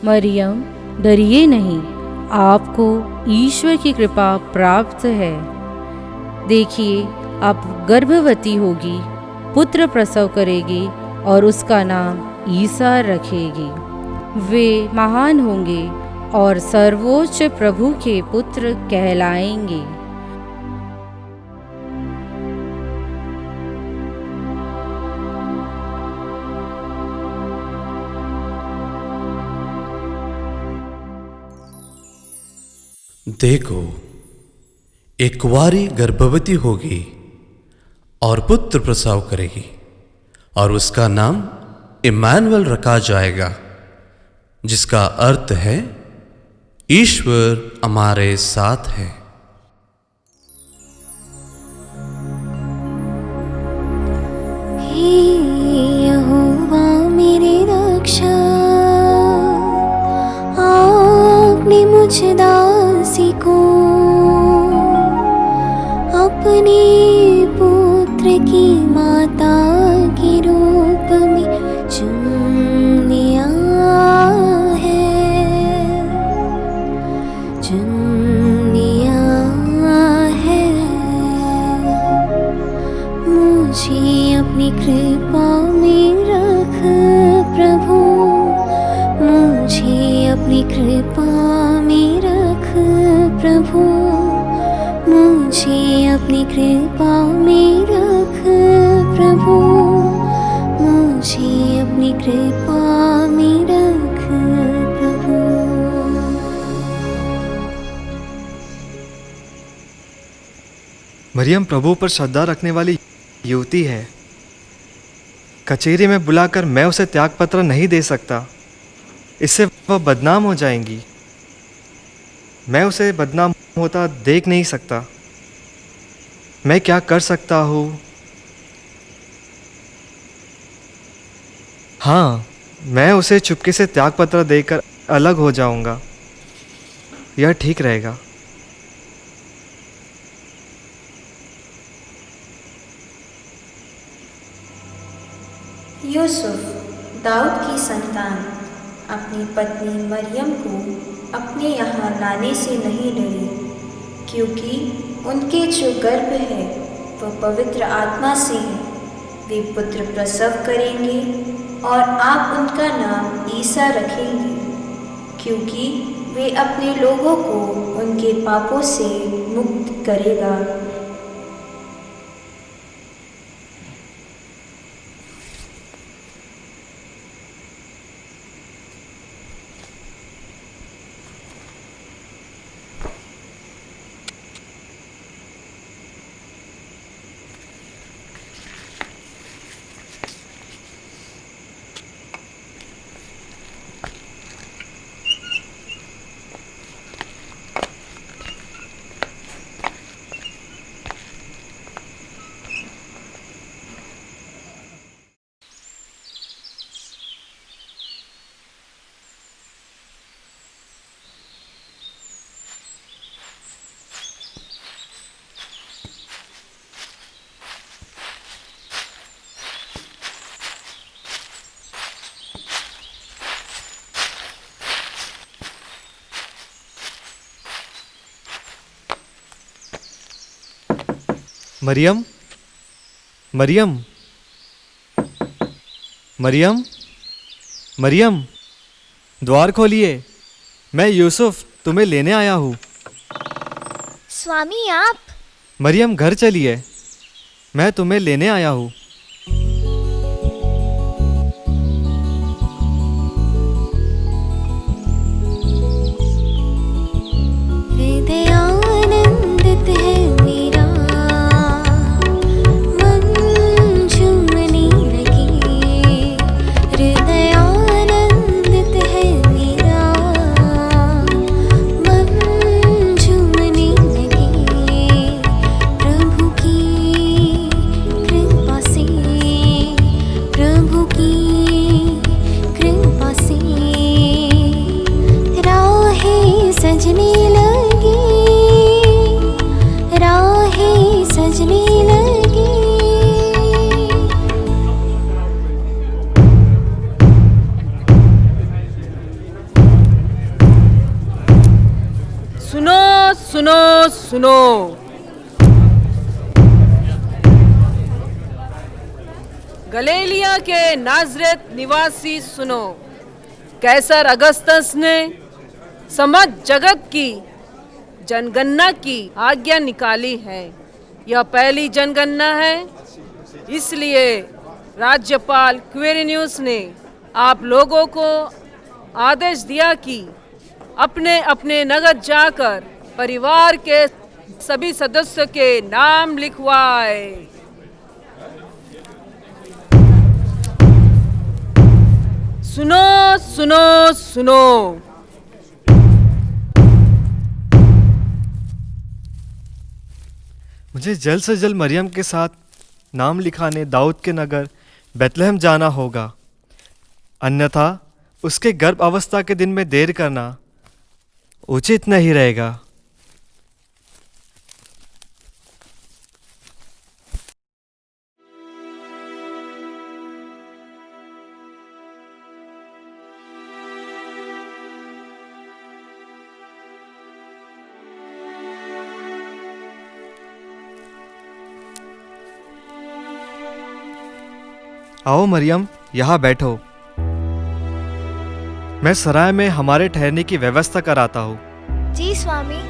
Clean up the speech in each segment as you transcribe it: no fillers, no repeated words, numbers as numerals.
मरियम, डरिए नहीं, आपको ईश्वर की कृपा प्राप्त है। देखिए, आप गर्भवती होगी, पुत्र प्रसव करेगी और उसका नाम ईसा रखेगी। वे महान होंगे और सर्वोच्च प्रभु के पुत्र कहलाएंगे। देखो, एक कुंवारी गर्भवती होगी और पुत्र प्रसव करेगी और उसका नाम इम्मानुएल रखा जाएगा, जिसका अर्थ है ईश्वर हमारे साथ है। हे यहोवा मेरे रक्षा, आपने मुझ दासी को अपने पुत्र की माता के रूप में चुन लिया है, चुन लिया है। मुझे अपनी कृपा में रख प्रभु, मुझे अपनी कृपा में रख प्रभु, मुझे अपनी कृपा में रख प्रभु, मुझे अपनी कृपा में रख प्रभु। मरियम प्रभु पर श्रद्धा रखने वाली युवती है। कचहरी में बुलाकर मैं उसे त्यागपत्र नहीं दे सकता, इससे वह बदनाम हो जाएंगी। मैं उसे बदनाम होता देख नहीं सकता। मैं क्या कर सकता हूँ? हाँ, मैं उसे चुपके से त्यागपत्र देकर अलग हो जाऊंगा। यह ठीक रहेगा। यूसुफ, दाऊद की संतान, अपनी पत्नी मरियम को अपने यहाँ लाने से नहीं डरे, क्योंकि उनके जो गर्भ है वह पवित्र आत्मा से है। वे पुत्र प्रसव करेंगे और आप उनका नाम ईसा रखेंगे, क्योंकि वे अपने लोगों को उनके पापों से मुक्त करेगा। मरियम, मरियम, मरियम, मरियम, द्वार खोलिए। मैं यूसुफ तुम्हें लेने आया हूँ। स्वामी आप? मरियम, घर चलिए, मैं तुम्हें लेने आया हूँ। सुनो सुनो, गलीलिया के नाजरेत निवासी सुनो, कैसर अगस्तस ने समस्त जगत की जनगणना की आज्ञा निकाली है। यह पहली जनगणना है, इसलिए राज्यपाल क्विरिनियुस ने आप लोगों को आदेश दिया कि अपने अपने नगर जाकर परिवार के सभी सदस्यों के नाम लिखवाए। सुनो सुनो सुनो, मुझे जल्द से जल्द मरियम के साथ नाम लिखाने दाऊद के नगर बेथलेहम जाना होगा, अन्यथा उसके गर्भ अवस्था के दिन में देर करना उचित नहीं रहेगा। आओ मरियम, यहाँ बैठो। मैं सराय में हमारे ठहरने की व्यवस्था कराता हूँ। जी स्वामी।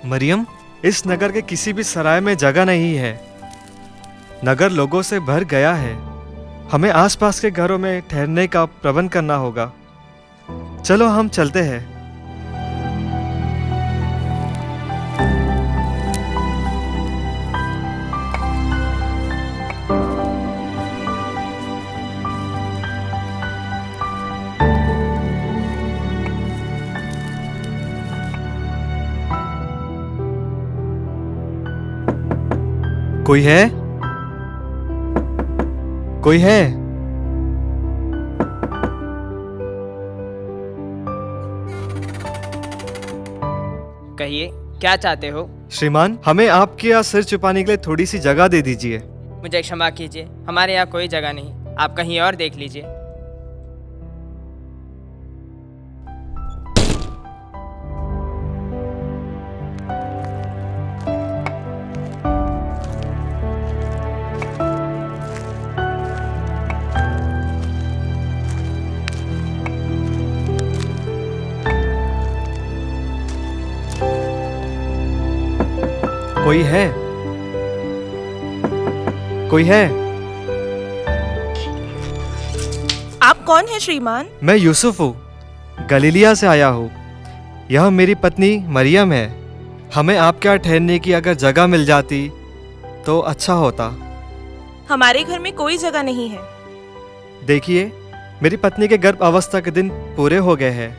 मरियम, इस नगर के किसी भी सराय में जगह नहीं है। नगर लोगों से भर गया है। हमें आसपास के घरों में ठहरने का प्रबंध करना होगा। चलो हम चलते हैं। कोई है? कोई है? कहिए, क्या चाहते हो? श्रीमान, हमें आपके यहाँ सिर छुपाने के लिए थोड़ी सी जगह दे दीजिए। मुझे क्षमा कीजिए, हमारे यहाँ कोई जगह नहीं, आप कहीं और देख लीजिए। कोई है? कोई है? आप कौन हैं श्रीमान? मैं यूसुफ हूँ, गलीलिया से आया हूँ। यह मेरी पत्नी मरियम है। हमें आपके यहाँ ठहरने की अगर जगह मिल जाती तो अच्छा होता। हमारे घर में कोई जगह नहीं है। देखिए, मेरी पत्नी के गर्भ अवस्था के दिन पूरे हो गए हैं।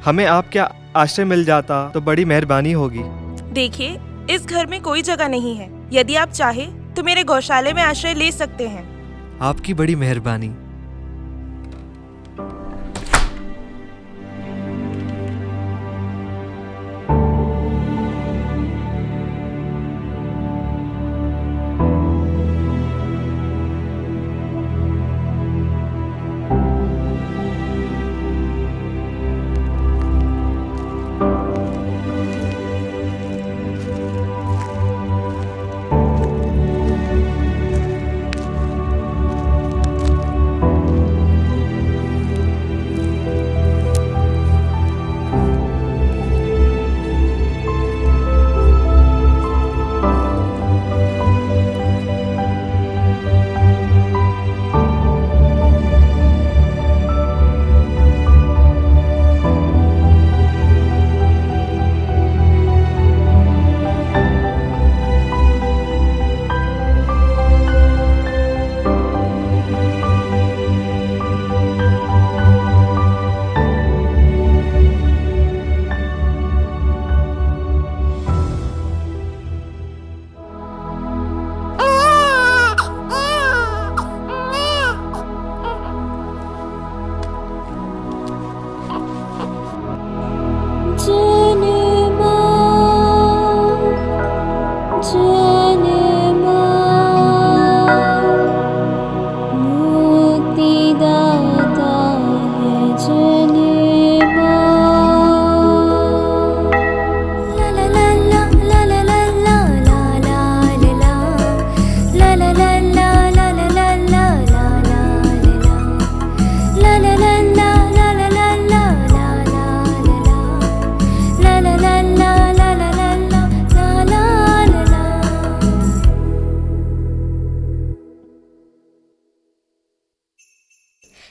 हमें आपके आश्रय मिल जाता तो बड़ी मेहरबानी होगी। देखिए, इस घर में कोई जगह नहीं है। यदि आप चाहें तो मेरे गौशाले में आश्रय ले सकते हैं। आपकी बड़ी मेहरबानी।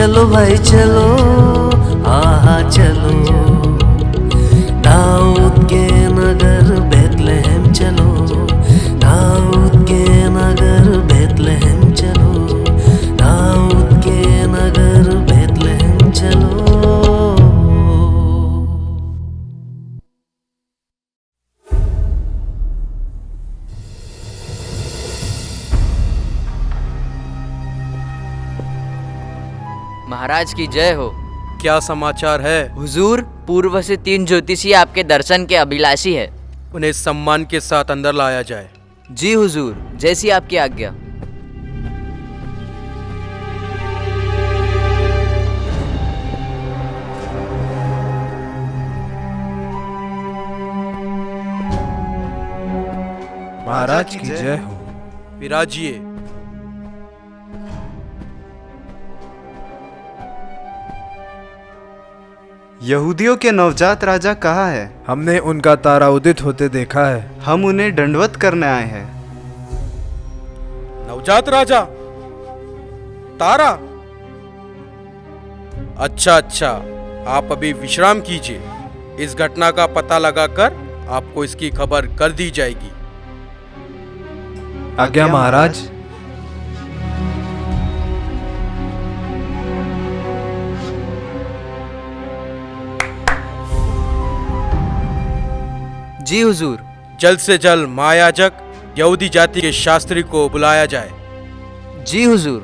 चलो भाई चलो, हाँ चलो, दाऊद के नगर बैतलहम चलो, दाऊद के नगर बैतलहम चलो, दाऊद के नगर बैतलहम चलो। महाराज की जय हो। क्या समाचार है? हुजूर, पूर्व से 3 ज्योतिषी आपके दर्शन के अभिलाषी है। उन्हें सम्मान के साथ अंदर लाया जाए। जी हुजूर, जैसी आपकी आज्ञा। महाराज की जय हो। विराजिए। यहूदियों के नवजात राजा कहाँ है? हमने उनका तारा उदित होते देखा है। हम उन्हें दंडवत करने आए हैं। नवजात राजा? तारा? अच्छा अच्छा, आप अभी विश्राम कीजिए। इस घटना का पता लगाकर आपको इसकी खबर कर दी जाएगी। आज्ञा महाराज। जी हुजूर। जल्द से जल्द महायाजक यहूदी जाति के शास्त्री को बुलाया जाए। जी हुजूर।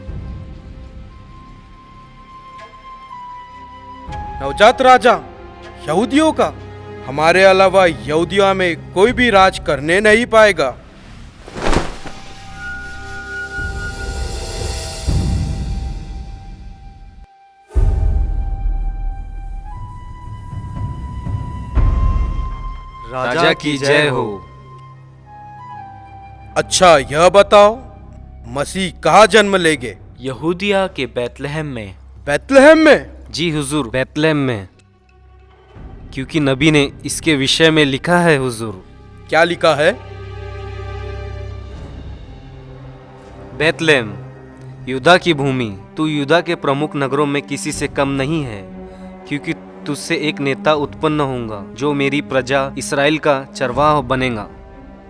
नवजात राजा, यहूदियों का? हमारे अलावा यहूदियों में कोई भी राज करने नहीं पाएगा। राजा की जय हो। अच्छा, यह बताओ, मसीह कहाँ जन्म लेंगे? यहूदिया के बैतलहम में। बैतलहम में? जी हुजूर, बैतलहम में, क्योंकि नबी ने इसके विषय में लिखा है हुजूर। क्या लिखा है? बैतलहम, यूदा की भूमि, तू यूदा के प्रमुख नगरों में किसी से कम नहीं है, क्योंकि तुझसे एक नेता उत्पन्न होगा जो मेरी प्रजा इस्राएल का चरवाह बनेगा।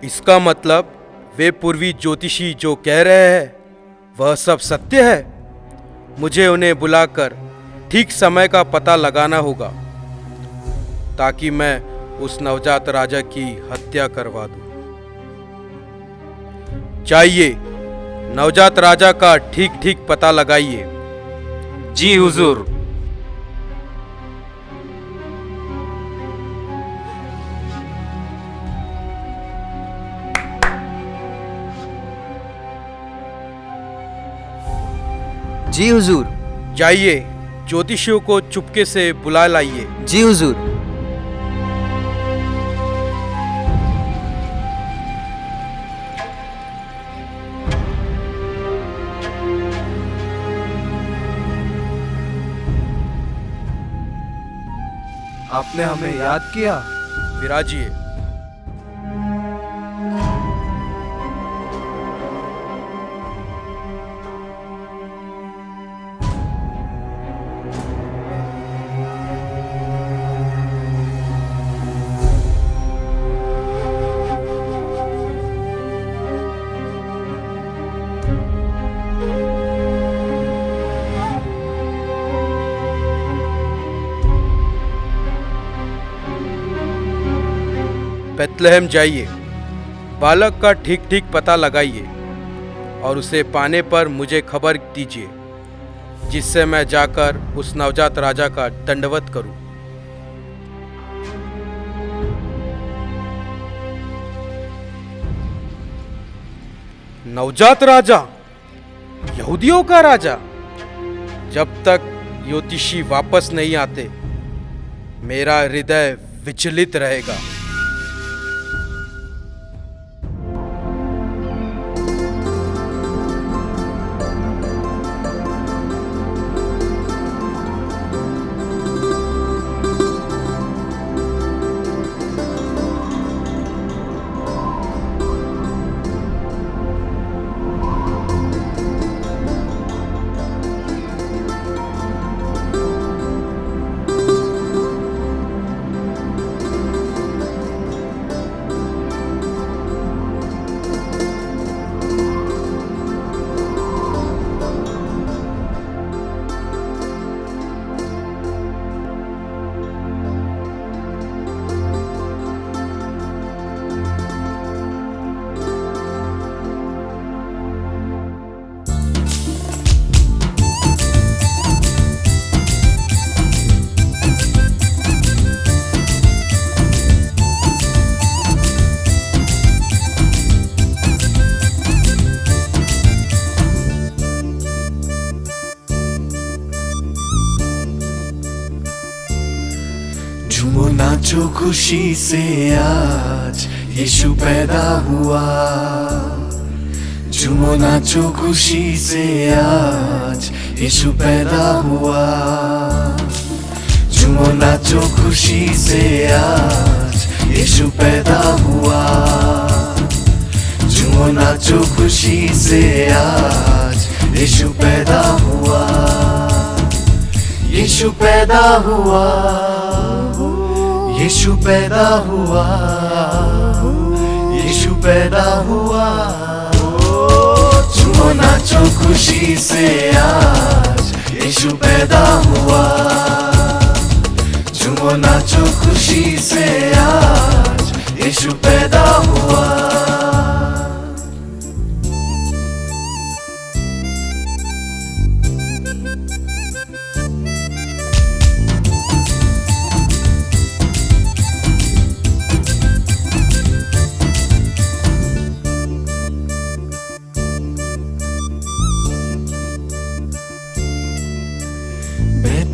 इसका मतलब वे पूर्वी ज्योतिषी जो कह रहे हैं वह सब सत्य है? मुझे उन्हें बुलाकर ठीक समय का पता लगाना होगा ताकि मैं उस नवजात राजा की हत्या करवा दूं। चाहिए, नवजात राजा का ठीक ठीक पता लगाइए। जी हुजूर। जी हुजूर। जाइए, ज्योतिषियों को चुपके से बुला लाइए। जी हुजूर। आपने हमें याद किया। विराजिए। बैतलहम जाइए, बालक का ठीक ठीक पता लगाइए और उसे पाने पर मुझे खबर दीजिए, जिससे मैं जाकर उस नवजात राजा का दंडवत करूं। नवजात राजा? यहूदियों का राजा? जब तक ज्योतिषी वापस नहीं आते मेरा हृदय विचलित रहेगा। नाचो खुशी से आज यीशु पैदा हुआ। झूमो नाचो खुशी से आज यीशु पैदा हुआ। झूमो नाचो खुशी से आज यीशु पैदा हुआ। झूमो नाचो खुशी से आज यीशु पैदा हुआ। यीशु पैदा हुआ। यीशु पैदा हुआ। यीशु पैदा हुआ। झूमो नाचो खुशी से आज यीशु पैदा हुआ। झूमो नाचो खुशी से आज यीशु पैदा हुआ।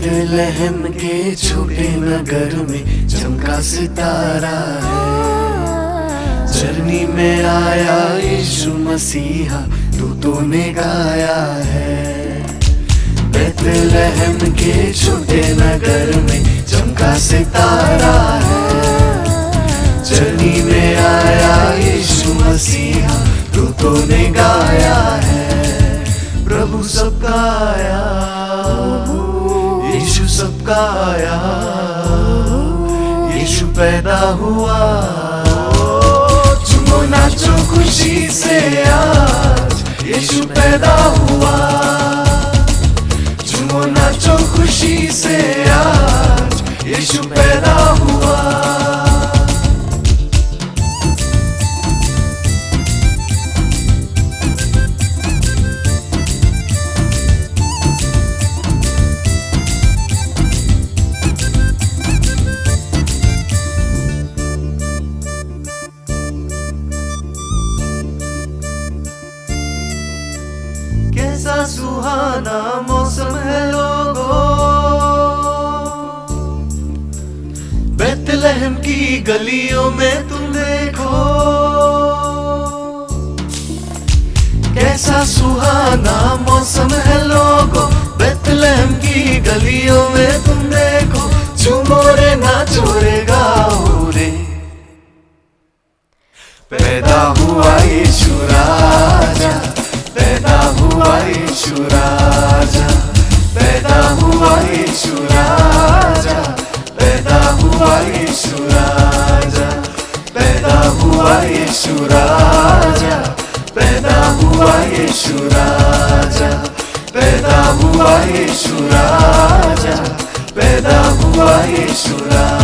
बेथलेहम के छोटे नगर में चमका सितारा है। चरनी में आया यीशु मसीहा दूतों ने गाया है। बेथलेहम के छोटे नगर में चमका सितारा है। चरनी में आया यीशु मसीहा दूतों ने गाया है। प्रभु सबका आया। यीशु सबका आया। यीशु पैदा हुआ। झूमो नाचो खुशी से आज यीशु पैदा हुआ। झूमो नाचो खुशी से आज यीशु पैदा हुआ। कैसा सुहाना मौसम है लोगों। बेथलेहम की गलियों में तुम देखो। कैसा सुहाना मौसम है लोगों। बेथलेहम की गलियों में तुम देखो। झूमो रे नाचो रे गाओ रे। पैदा हुआ यीशु राजा। पैदा हुआ यीशु राजा। पैदा हुआ यीशु राजा। पैदा हुआ यीशु राजा। पैदा हुआ यीशु राजा। पैदा हुआ यीशु राजा। पैदा हुआ यीशु राजा। पैदा हुआ यीशु राजा।